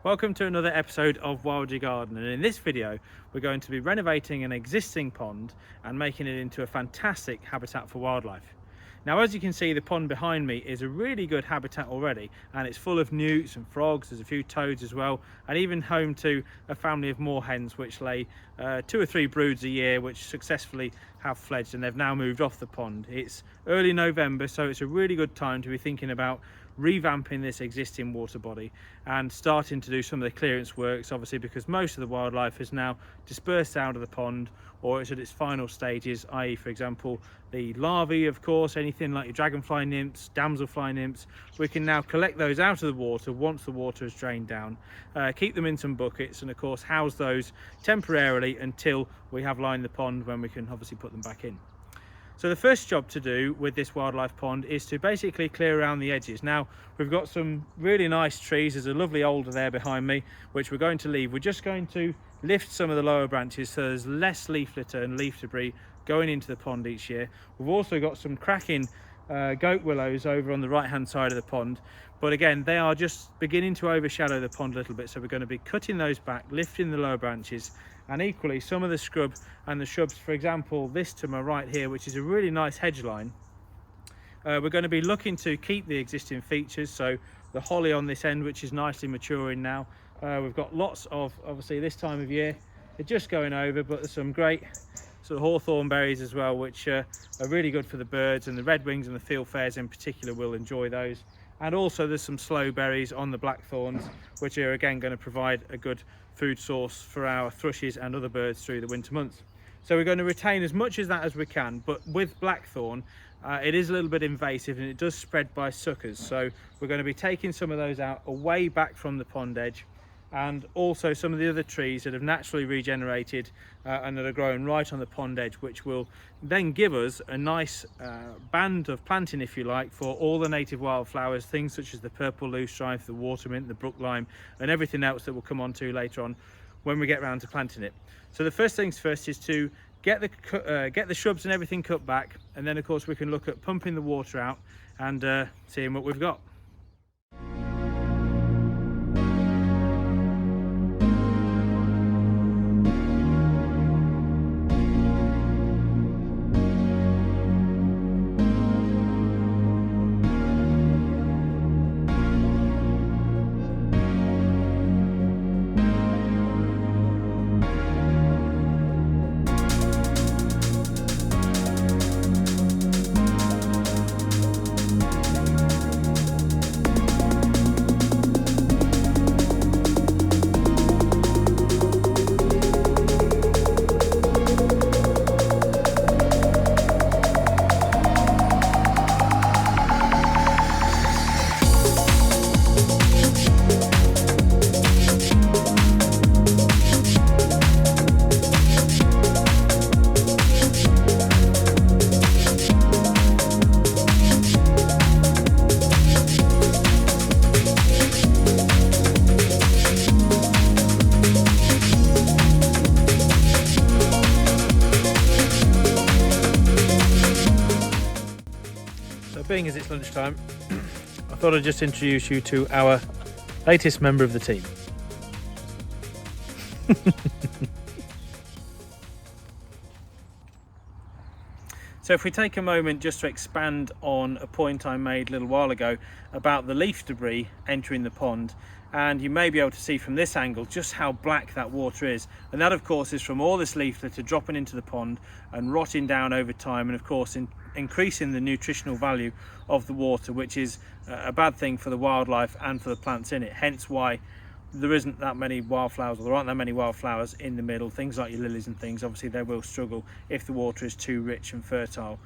Welcome to another episode of Wild Your Garden, and in this video we're going to be renovating an existing pond and making it into a fantastic habitat for wildlife. Now, as you can see, the pond behind me is a really good habitat already, and it's full of newts and frogs. There's a few toads as well, and even home to a family of moorhens which lay 2 or 3 broods a year, which successfully have fledged, and they've now moved off the pond. It's early November, so it's a really good time to be thinking about revamping this existing water body and starting to do some of the clearance works, obviously because most of the wildlife is now dispersed out of the pond, or it's at its final stages, i.e. for example the larvae, of course, anything like your dragonfly nymphs, damselfly nymphs. We can now collect those out of the water once the water is drained down, keep them in some buckets, and of course house those temporarily until we have lined the pond, when we can obviously put them back in. So the first job to do with this wildlife pond is to basically clear around the edges. Now, we've got some really nice trees. There's a lovely alder there behind me, which we're going to leave. We're just going to lift some of the lower branches so there's less leaf litter and leaf debris going into the pond each year. We've also got some cracking goat willows over on the right hand side of the pond, but again they are just beginning to overshadow the pond a little bit, so we're going to be cutting those back, lifting the lower branches, and equally some of the scrub and the shrubs. For example, this to my right here, which is a really nice hedge line, we're going to be looking to keep the existing features. So the holly on this end, which is nicely maturing now, we've got lots of, obviously this time of year they're just going over, but there's some great sort of hawthorn berries as well, which are really good for the birds, and the redwings and the fieldfares in particular will enjoy those. And also there's some sloe berries on the blackthorns, which are again going to provide a good food source for our thrushes and other birds through the winter months. So we're going to retain as much as that as we can, but with blackthorn it is a little bit invasive and it does spread by suckers, so we're going to be taking some of those out away back from the pond edge, and also some of the other trees that have naturally regenerated and that are growing right on the pond edge, which will then give us a nice band of planting, if you like, for all the native wildflowers, things such as the purple loosestrife, the watermint, the brook lime, and everything else that we'll come on to later on when we get round to planting it. So the first things first is to get the shrubs and everything cut back, and then of course we can look at pumping the water out and seeing what we've got. Being as it's lunchtime, I thought I'd just introduce you to our latest member of the team. So if we take a moment just to expand on a point I made a little while ago about the leaf debris entering the pond, and you may be able to see from this angle just how black that water is, and that of course is from all this leaf litter dropping into the pond and rotting down over time, and of course increasing the nutritional value of the water, which is a bad thing for the wildlife and for the plants in it. Hence why there isn't that many wildflowers, or there aren't that many wildflowers in the middle. Things like your lilies and things, obviously they will struggle if the water is too rich and fertile.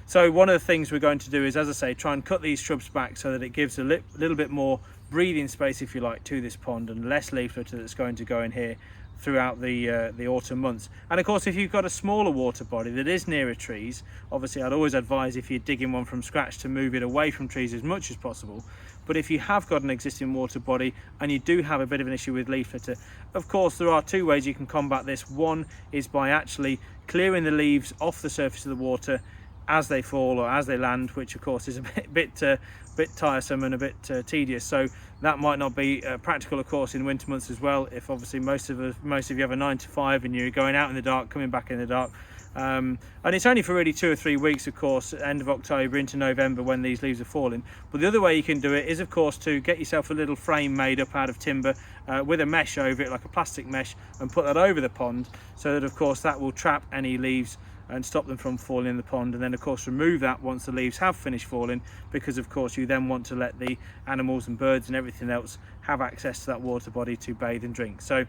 So one of the things we're going to do is, as I say, try and cut these shrubs back so that it gives a little bit more breathing space, if you like, to this pond, and less leaf litter that's going to go in here throughout the autumn months. And of course, if you've got a smaller water body that is nearer trees, obviously I'd always advise, if you're digging one from scratch, to move it away from trees as much as possible. But if you have got an existing water body and you do have a bit of an issue with leaf litter, of course there are two ways you can combat this. One is by actually clearing the leaves off the surface of the water, as they fall or as they land, which of course is a bit tiresome and a bit tedious. So that might not be practical, of course, in winter months as well. If obviously most of you have a 9 to 5 and you're going out in the dark, coming back in the dark. And it's only for really 2 or 3 weeks, of course, end of October into November when these leaves are falling. But the other way you can do it is, of course, to get yourself a little frame made up out of timber with a mesh over it, like a plastic mesh, and put that over the pond, so that of course that will trap any leaves and stop them from falling in the pond. And then of course remove that once the leaves have finished falling, because of course you then want to let the animals and birds and everything else have access to that water body to bathe and drink. So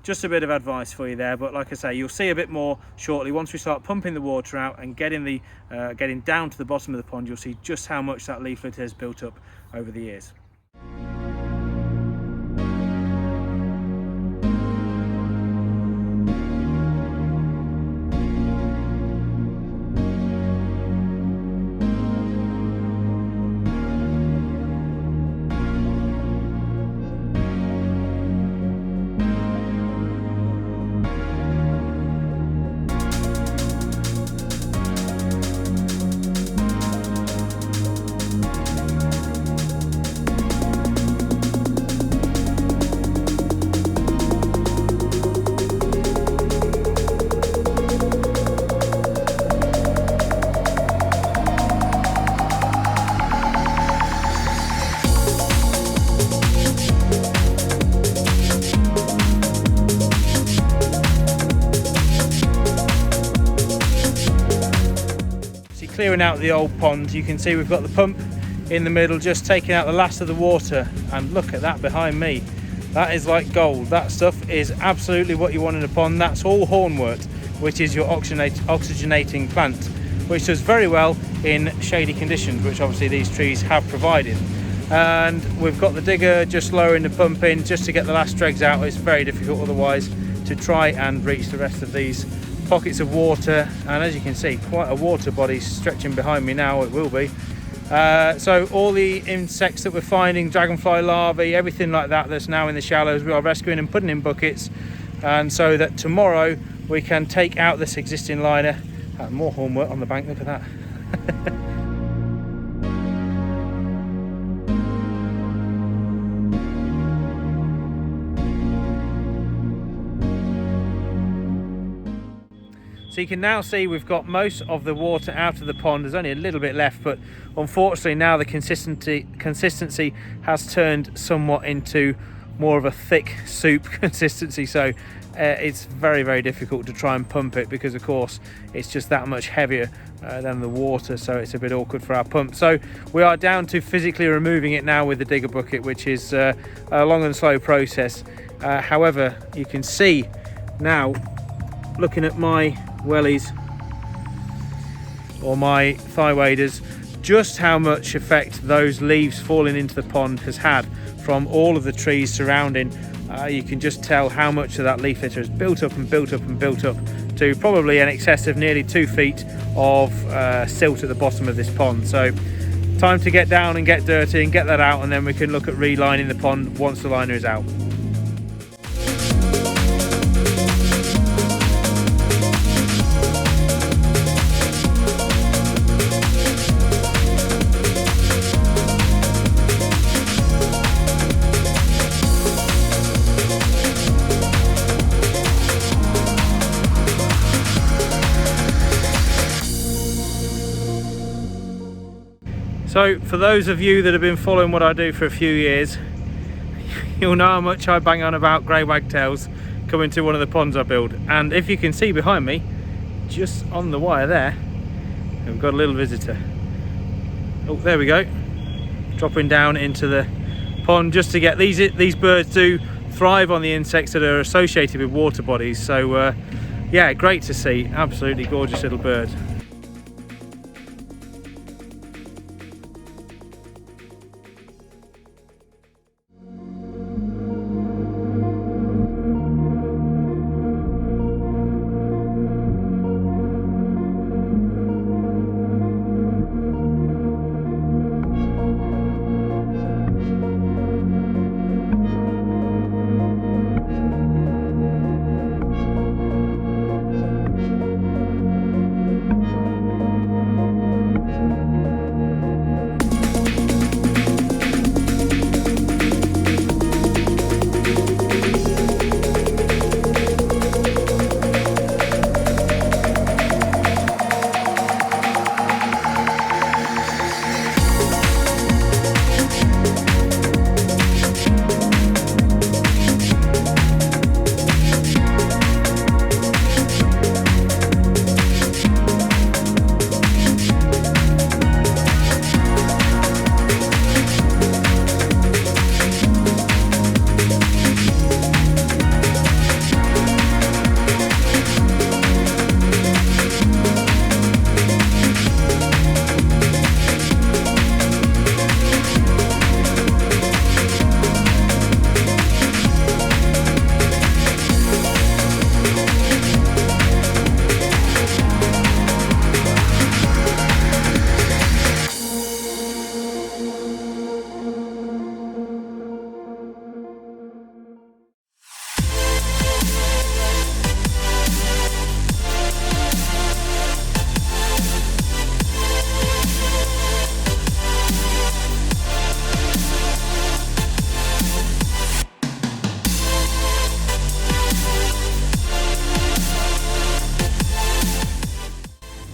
just a bit of advice for you there, but like I say, you'll see a bit more shortly. Once we start pumping the water out and getting down to the bottom of the pond, you'll see just how much that leaf litter has built up over the years. Clearing out the old pond, you can see we've got the pump in the middle, just taking out the last of the water. And look at that behind me, that is like gold. That stuff is absolutely what you want in a pond. That's all hornwort, which is your oxygenating plant, which does very well in shady conditions, which obviously these trees have provided. And we've got the digger just lowering the pump in just to get the last dregs out. It's very difficult otherwise to try and reach the rest of these pockets of water, and as you can see, quite a water body stretching behind me now. It will be so all the insects that we're finding, dragonfly larvae, everything like that that's now in the shallows, we are rescuing and putting in buckets, and so that tomorrow we can take out this existing liner. More hornwort on the bank, look at that. So you can now see we've got most of the water out of the pond. There's only a little bit left, but unfortunately now the consistency has turned somewhat into more of a thick soup consistency. So it's very, very difficult to try and pump it, because of course it's just that much heavier than the water, so it's a bit awkward for our pump. So we are down to physically removing it now with the digger bucket, which is a long and slow process. However, you can see now, looking at my wellies or my thigh waders, just how much effect those leaves falling into the pond has had from all of the trees surrounding. You can just tell how much of that leaf litter has built up and built up and built up to probably in excess of nearly 2 feet of silt at the bottom of this pond. So time to get down and get dirty and get that out, and then we can look at relining the pond once the liner is out. So for those of you that have been following what I do for a few years, you'll know how much I bang on about grey wagtails coming to one of the ponds I build. And if you can see behind me, just on the wire there, we've got a little visitor. Oh, there we go, dropping down into the pond just to get these birds do thrive on the insects that are associated with water bodies. So yeah, great to see, absolutely gorgeous little bird.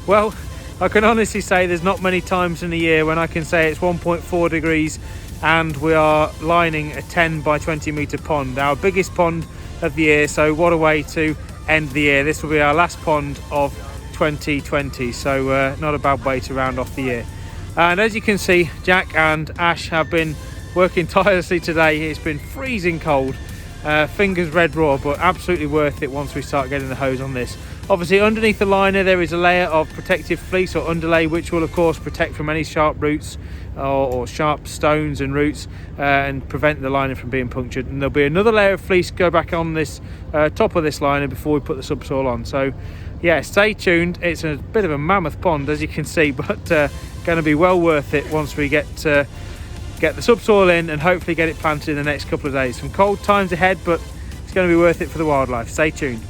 Well, I can honestly say there's not many times in the year when I can say it's 1.4 degrees and we are lining a 10 by 20 metre pond, our biggest pond of the year. So what a way to end the year. This will be our last pond of 2020, so not a bad way to round off the year. And as you can see, Jack and Ash have been working tirelessly today. It's been freezing cold, fingers red raw, but absolutely worth it once we start getting the hose on this. Obviously underneath the liner there is a layer of protective fleece or underlay, which will of course protect from any sharp roots or sharp stones and roots, and prevent the liner from being punctured. And there'll be another layer of fleece go back on this top of this liner before we put the subsoil on. So yeah, stay tuned. It's a bit of a mammoth pond, as you can see, but going to be well worth it once we get the subsoil in and hopefully get it planted in the next couple of days. Some cold times ahead, but it's going to be worth it for the wildlife. Stay tuned.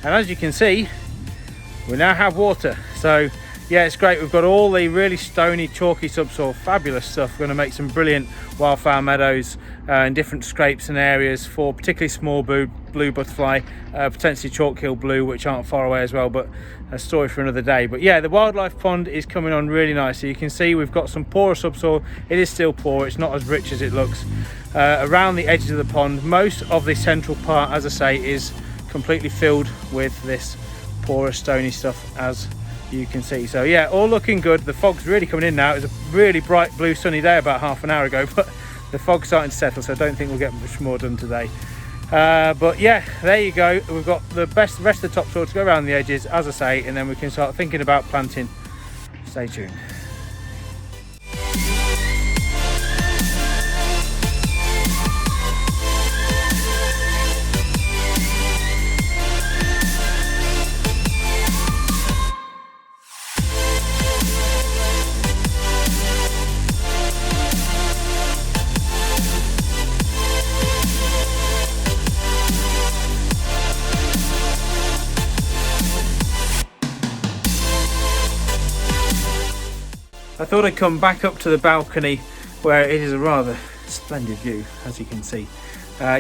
And as you can see, we now have water. So yeah, it's great. We've got all the really stony, chalky subsoil, fabulous stuff. We're going to make some brilliant wildflower meadows and different scrapes and areas for particularly small blue butterfly, potentially chalk-hill blue, which aren't far away as well, but a story for another day. But yeah, the wildlife pond is coming on really nicely. You can see we've got some poorer subsoil. It is still poor, it's not as rich as it looks. Around the edges of the pond, most of the central part, as I say, is completely filled with this poorer stony stuff, as you can see. So yeah, all looking good. The fog's really coming in now. It was a really bright blue sunny day about half an hour ago, but the fog's starting to settle, so I don't think we'll get much more done today. But yeah, there you go. We've got the rest of the topsoil to go around the edges, as I say, and then we can start thinking about planting. Stay tuned. I thought I'd come back up to the balcony where it is a rather splendid view, as you can see,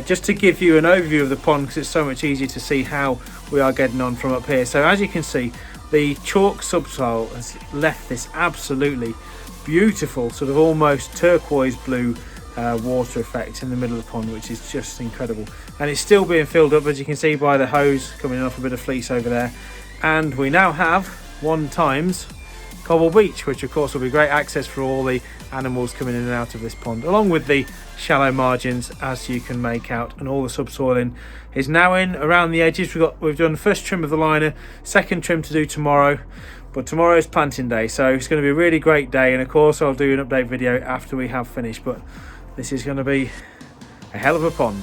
just to give you an overview of the pond, because it's so much easier to see how we are getting on from up here. So as you can see, the chalk subsoil has left this absolutely beautiful sort of almost turquoise blue water effect in the middle of the pond, which is just incredible. And it's still being filled up, as you can see by the hose coming off a bit of fleece over there. And we now have 1 times cobble beach, which of course will be great access for all the animals coming in and out of this pond, along with the shallow margins, as you can make out. And all the subsoil in is now in around the edges. We've done the first trim of the liner, second trim to do tomorrow, but tomorrow is planting day, so it's going to be a really great day. And of course I'll do an update video after we have finished, but this is going to be a hell of a pond.